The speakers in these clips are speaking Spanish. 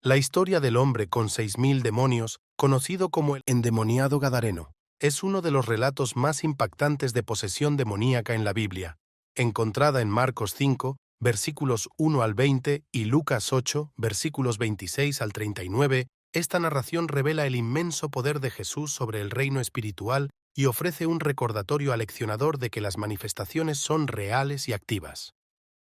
La historia del hombre con 6.000 demonios, conocido como el endemoniado Gadareno, es uno de los relatos más impactantes de posesión demoníaca en la Biblia, encontrada en Marcos 5, versículos 1 al 20 y Lucas 8, versículos 26 al 39. Esta narración revela el inmenso poder de Jesús sobre el reino espiritual y ofrece un recordatorio aleccionador de que las manifestaciones son reales y activas.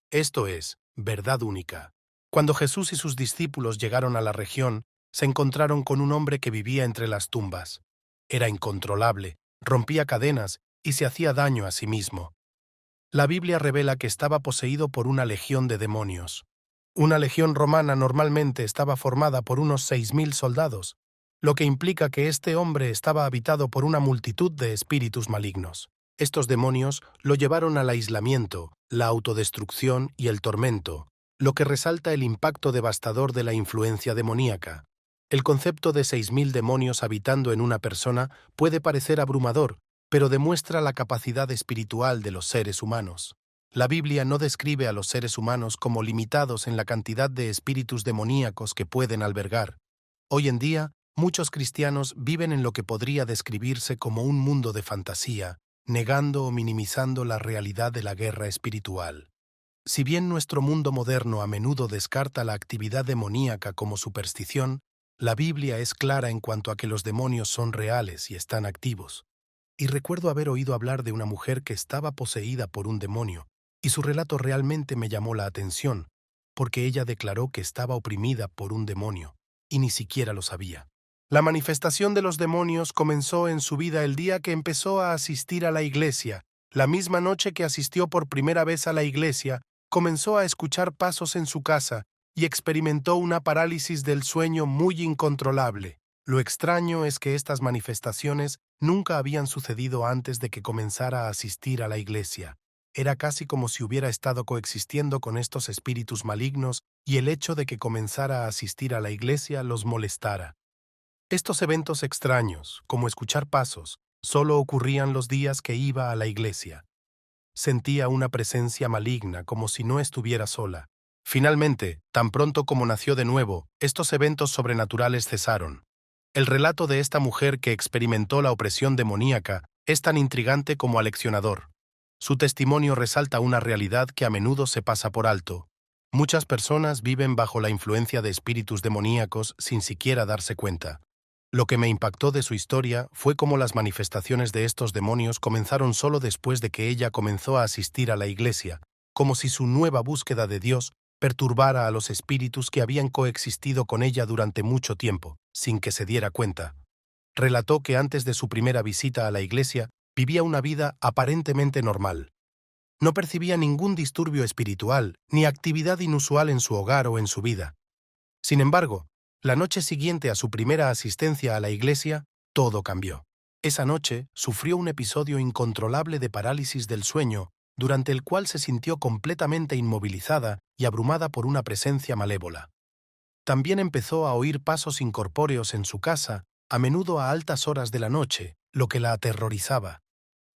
Esto es, verdad única. Cuando Jesús y sus discípulos llegaron a la región, se encontraron con un hombre que vivía entre las tumbas. Era incontrolable, rompía cadenas y se hacía daño a sí mismo. La Biblia revela que estaba poseído por una legión de demonios. Una legión romana normalmente estaba formada por unos 6.000 soldados, lo que implica que este hombre estaba habitado por una multitud de espíritus malignos. Estos demonios lo llevaron al aislamiento, la autodestrucción y el tormento, lo que resalta el impacto devastador de la influencia demoníaca. El concepto de 6.000 demonios habitando en una persona puede parecer abrumador, pero demuestra la capacidad espiritual de los seres humanos. La Biblia no describe a los seres humanos como limitados en la cantidad de espíritus demoníacos que pueden albergar. Hoy en día, muchos cristianos viven en lo que podría describirse como un mundo de fantasía, negando o minimizando la realidad de la guerra espiritual. Si bien nuestro mundo moderno a menudo descarta la actividad demoníaca como superstición, la Biblia es clara en cuanto a que los demonios son reales y están activos. Y recuerdo haber oído hablar de una mujer que estaba poseída por un demonio, y su relato realmente me llamó la atención, porque ella declaró que estaba oprimida por un demonio, y ni siquiera lo sabía. La manifestación de los demonios comenzó en su vida el día que empezó a asistir a la iglesia. La misma noche que asistió por primera vez a la iglesia, comenzó a escuchar pasos en su casa y experimentó una parálisis del sueño muy incontrolable. Lo extraño es que estas manifestaciones nunca habían sucedido antes de que comenzara a asistir a la iglesia. Era casi como si hubiera estado coexistiendo con estos espíritus malignos y el hecho de que comenzara a asistir a la iglesia los molestara. Estos eventos extraños, como escuchar pasos, solo ocurrían los días que iba a la iglesia. Sentía una presencia maligna como si no estuviera sola. Finalmente, tan pronto como nació de nuevo, estos eventos sobrenaturales cesaron. El relato de esta mujer que experimentó la opresión demoníaca es tan intrigante como aleccionador. Su testimonio resalta una realidad que a menudo se pasa por alto. Muchas personas viven bajo la influencia de espíritus demoníacos sin siquiera darse cuenta. Lo que me impactó de su historia fue cómo las manifestaciones de estos demonios comenzaron solo después de que ella comenzó a asistir a la iglesia, como si su nueva búsqueda de Dios perturbara a los espíritus que habían coexistido con ella durante mucho tiempo, sin que se diera cuenta. Relató que antes de su primera visita a la iglesia, vivía una vida aparentemente normal. No percibía ningún disturbio espiritual ni actividad inusual en su hogar o en su vida. Sin embargo, la noche siguiente a su primera asistencia a la iglesia, todo cambió. Esa noche sufrió un episodio incontrolable de parálisis del sueño, durante el cual se sintió completamente inmovilizada y abrumada por una presencia malévola. También empezó a oír pasos incorpóreos en su casa, a menudo a altas horas de la noche, lo que la aterrorizaba.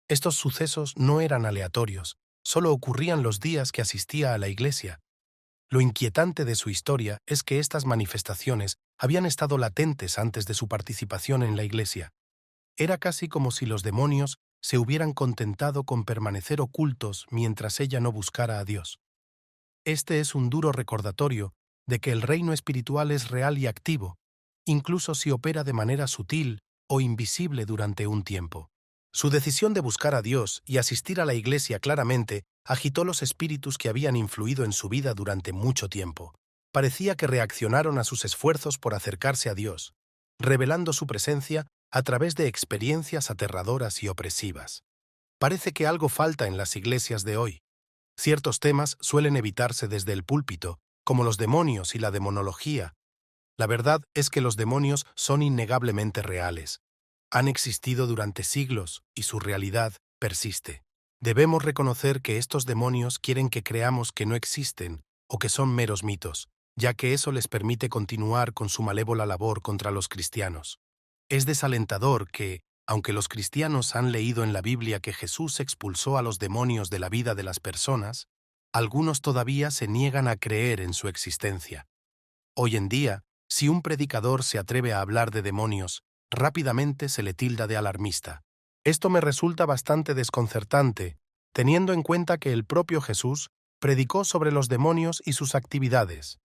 Estos sucesos no eran aleatorios, solo ocurrían los días que asistía a la iglesia. Lo inquietante de su historia es que estas manifestaciones habían estado latentes antes de su participación en la iglesia. Era casi como si los demonios se hubieran contentado con permanecer ocultos mientras ella no buscara a Dios. Este es un duro recordatorio de que el reino espiritual es real y activo, incluso si opera de manera sutil o invisible durante un tiempo. Su decisión de buscar a Dios y asistir a la iglesia claramente agitó los espíritus que habían influido en su vida durante mucho tiempo. Parecía que reaccionaron a sus esfuerzos por acercarse a Dios, revelando su presencia a través de experiencias aterradoras y opresivas. Parece que algo falta en las iglesias de hoy. Ciertos temas suelen evitarse desde el púlpito, como los demonios y la demonología. La verdad es que los demonios son innegablemente reales. Han existido durante siglos y su realidad persiste. Debemos reconocer que estos demonios quieren que creamos que no existen o que son meros mitos, ya que eso les permite continuar con su malévola labor contra los cristianos. Es desalentador que, aunque los cristianos han leído en la Biblia que Jesús expulsó a los demonios de la vida de las personas, algunos todavía se niegan a creer en su existencia. Hoy en día, Si un predicador se atreve a hablar de demonios, rápidamente se le tilda de alarmista. Esto me resulta bastante desconcertante, teniendo en cuenta que el propio Jesús predicó sobre los demonios y sus actividades.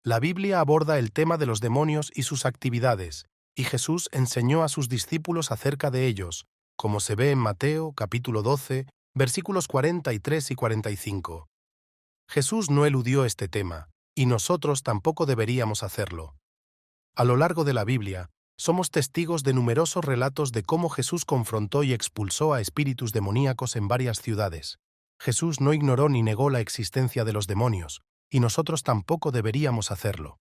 La Biblia aborda el tema de los demonios y sus actividades, y Jesús enseñó a sus discípulos acerca de ellos, como se ve en Mateo capítulo 12, versículos 43 y 45. Jesús no eludió este tema, y nosotros tampoco deberíamos hacerlo. A lo largo de la Biblia, somos testigos de numerosos relatos de cómo Jesús confrontó y expulsó a espíritus demoníacos en varias ciudades. Jesús no ignoró ni negó la existencia de los demonios, y nosotros tampoco deberíamos hacerlo.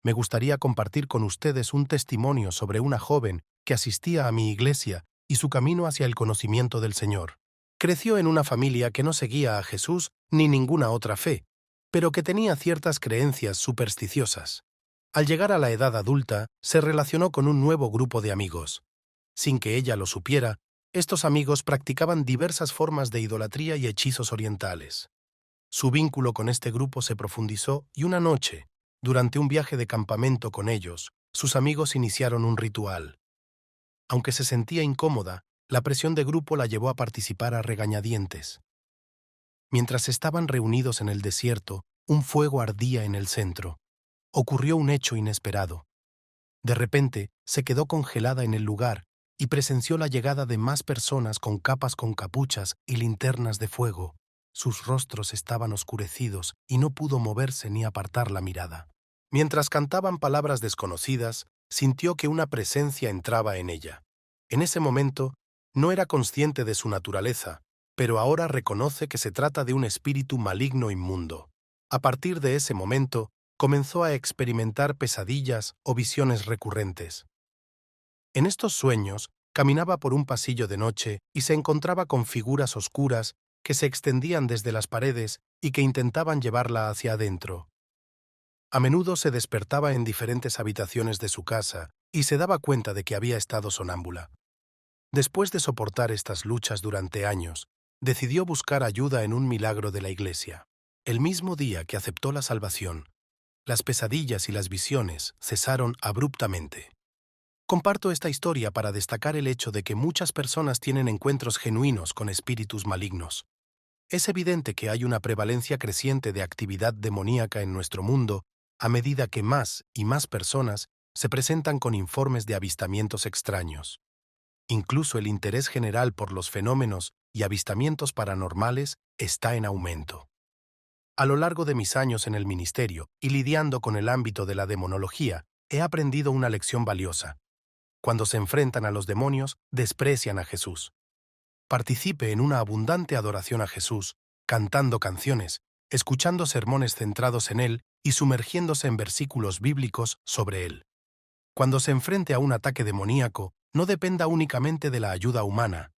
Me gustaría compartir con ustedes un testimonio sobre una joven que asistía a mi iglesia y su camino hacia el conocimiento del Señor. Creció en una familia que no seguía a Jesús ni ninguna otra fe, pero que tenía ciertas creencias supersticiosas. Al llegar a la edad adulta, se relacionó con un nuevo grupo de amigos. Sin que ella lo supiera, estos amigos practicaban diversas formas de idolatría y hechizos orientales. Su vínculo con este grupo se profundizó y una noche, durante un viaje de campamento con ellos, sus amigos iniciaron un ritual. Aunque se sentía incómoda, la presión de grupo la llevó a participar a regañadientes. Mientras estaban reunidos en el desierto, un fuego ardía en el centro. Ocurrió un hecho inesperado. De repente, se quedó congelada en el lugar y presenció la llegada de más personas con capas con capuchas y linternas de fuego. Sus rostros estaban oscurecidos y no pudo moverse ni apartar la mirada. Mientras cantaban palabras desconocidas, sintió que una presencia entraba en ella. En ese momento, no era consciente de su naturaleza, pero ahora reconoce que se trata de un espíritu maligno inmundo. A partir de ese momento, comenzó a experimentar pesadillas o visiones recurrentes. En estos sueños, caminaba por un pasillo de noche y se encontraba con figuras oscuras que se extendían desde las paredes y que intentaban llevarla hacia adentro. A menudo se despertaba en diferentes habitaciones de su casa y se daba cuenta de que había estado sonámbula. Después de soportar estas luchas durante años, decidió buscar ayuda en un milagro de la Iglesia. El mismo día que aceptó la salvación, las pesadillas y las visiones cesaron abruptamente. Comparto esta historia para destacar el hecho de que muchas personas tienen encuentros genuinos con espíritus malignos. Es evidente que hay una prevalencia creciente de actividad demoníaca en nuestro mundo a medida que más y más personas se presentan con informes de avistamientos extraños. Incluso el interés general por los fenómenos y avistamientos paranormales está en aumento. A lo largo de mis años en el ministerio y lidiando con el ámbito de la demonología, he aprendido una lección valiosa. Cuando se enfrentan a los demonios, desprecian a Jesús. Participe en una abundante adoración a Jesús, cantando canciones, escuchando sermones centrados en Él y sumergiéndose en versículos bíblicos sobre Él. Cuando se enfrente a un ataque demoníaco, no dependa únicamente de la ayuda humana.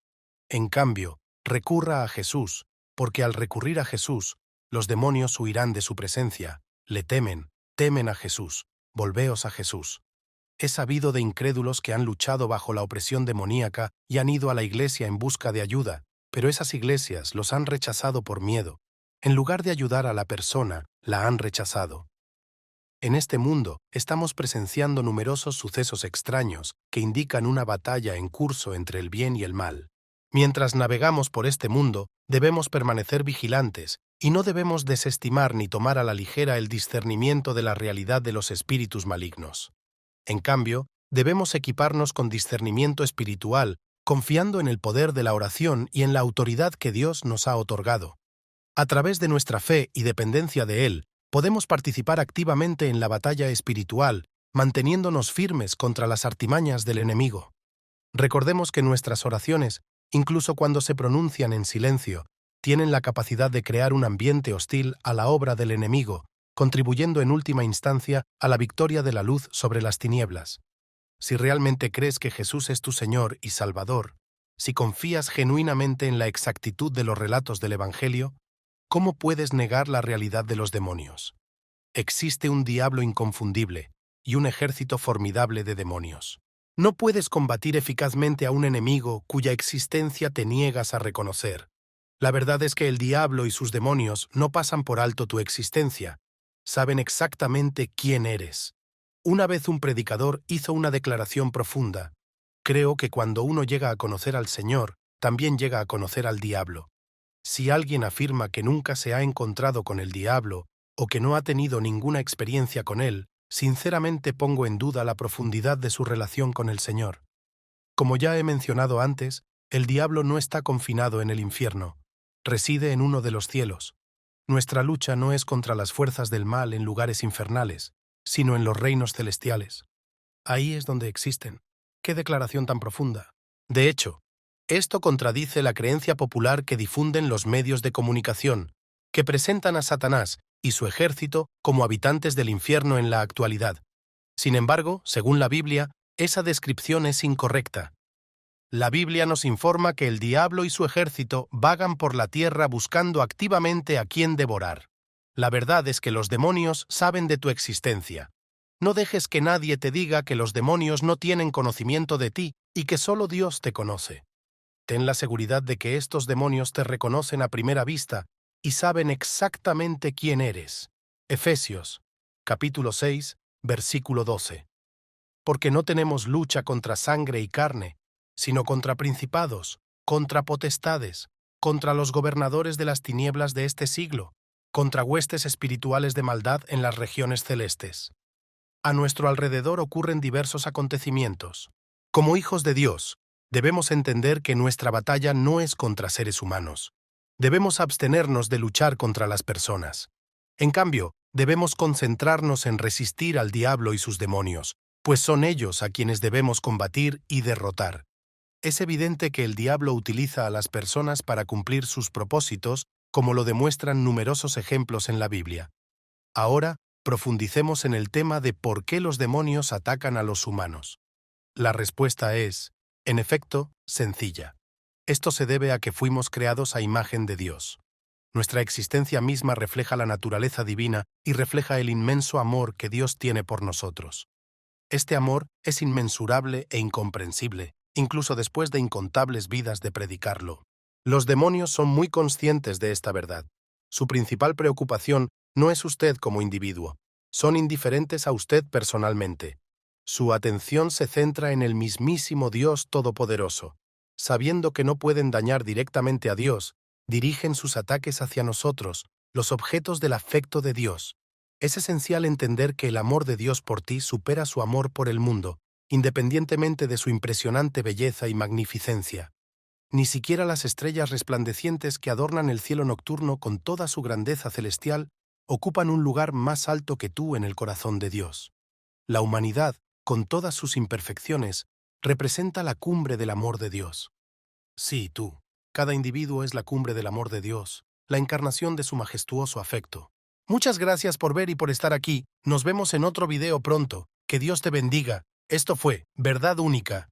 En cambio, recurra a Jesús, porque al recurrir a Jesús, los demonios huirán de su presencia, le temen a Jesús, volveos a Jesús. He sabido de incrédulos que han luchado bajo la opresión demoníaca y han ido a la iglesia en busca de ayuda, pero esas iglesias los han rechazado por miedo. En lugar de ayudar a la persona, la han rechazado. En este mundo estamos presenciando numerosos sucesos extraños que indican una batalla en curso entre el bien y el mal. Mientras navegamos por este mundo, debemos permanecer vigilantes y no debemos desestimar ni tomar a la ligera el discernimiento de la realidad de los espíritus malignos. En cambio, debemos equiparnos con discernimiento espiritual, confiando en el poder de la oración y en la autoridad que Dios nos ha otorgado. A través de nuestra fe y dependencia de Él, podemos participar activamente en la batalla espiritual, manteniéndonos firmes contra las artimañas del enemigo. Recordemos que nuestras oraciones, incluso cuando se pronuncian en silencio, tienen la capacidad de crear un ambiente hostil a la obra del enemigo, contribuyendo en última instancia a la victoria de la luz sobre las tinieblas. Si realmente crees que Jesús es tu Señor y Salvador, si confías genuinamente en la exactitud de los relatos del Evangelio, ¿cómo puedes negar la realidad de los demonios? Existe un diablo inconfundible y un ejército formidable de demonios. No puedes combatir eficazmente a un enemigo cuya existencia te niegas a reconocer. La verdad es que el diablo y sus demonios no pasan por alto tu existencia. Saben exactamente quién eres. Una vez un predicador hizo una declaración profunda. Creo que cuando uno llega a conocer al Señor, también llega a conocer al diablo. Si alguien afirma que nunca se ha encontrado con el diablo o que no ha tenido ninguna experiencia con él, sinceramente pongo en duda la profundidad de su relación con el Señor. Como ya he mencionado antes, el diablo no está confinado en el infierno, reside en uno de los cielos. Nuestra lucha no es contra las fuerzas del mal en lugares infernales, sino en los reinos celestiales. Ahí es donde existen. ¡Qué declaración tan profunda! De hecho, esto contradice la creencia popular que difunden los medios de comunicación, que presentan a Satanás y su ejército como habitantes del infierno en la actualidad. Sin embargo, según la Biblia, esa descripción es incorrecta. La Biblia nos informa que el diablo y su ejército vagan por la tierra buscando activamente a quien devorar. La verdad es que los demonios saben de tu existencia. No dejes que nadie te diga que los demonios no tienen conocimiento de ti y que solo Dios te conoce. Ten la seguridad de que estos demonios te reconocen a primera vista y saben exactamente quién eres. Efesios, capítulo 6, versículo 12. Porque no tenemos lucha contra sangre y carne, sino contra principados, contra potestades, contra los gobernadores de las tinieblas de este siglo, contra huestes espirituales de maldad en las regiones celestes. A nuestro alrededor ocurren diversos acontecimientos. Como hijos de Dios, debemos entender que nuestra batalla no es contra seres humanos. Debemos abstenernos de luchar contra las personas. En cambio, debemos concentrarnos en resistir al diablo y sus demonios, pues son ellos a quienes debemos combatir y derrotar. Es evidente que el diablo utiliza a las personas para cumplir sus propósitos, como lo demuestran numerosos ejemplos en la Biblia. Ahora, profundicemos en el tema de por qué los demonios atacan a los humanos. La respuesta es, en efecto, sencilla. Esto se debe a que fuimos creados a imagen de Dios. Nuestra existencia misma refleja la naturaleza divina y refleja el inmenso amor que Dios tiene por nosotros. Este amor es inmensurable e incomprensible, incluso después de incontables vidas de predicarlo. Los demonios son muy conscientes de esta verdad. Su principal preocupación no es usted como individuo. Son indiferentes a usted personalmente. Su atención se centra en el mismísimo Dios Todopoderoso. Sabiendo que no pueden dañar directamente a Dios, dirigen sus ataques hacia nosotros, los objetos del afecto de Dios. Es esencial entender que el amor de Dios por ti supera su amor por el mundo, independientemente de su impresionante belleza y magnificencia. Ni siquiera las estrellas resplandecientes que adornan el cielo nocturno con toda su grandeza celestial ocupan un lugar más alto que tú en el corazón de Dios. La humanidad, con todas sus imperfecciones, representa la cumbre del amor de Dios. Sí, tú. Cada individuo es la cumbre del amor de Dios, la encarnación de su majestuoso afecto. Muchas gracias por ver y por estar aquí. Nos vemos en otro video pronto. Que Dios te bendiga. Esto fue Verdad Única.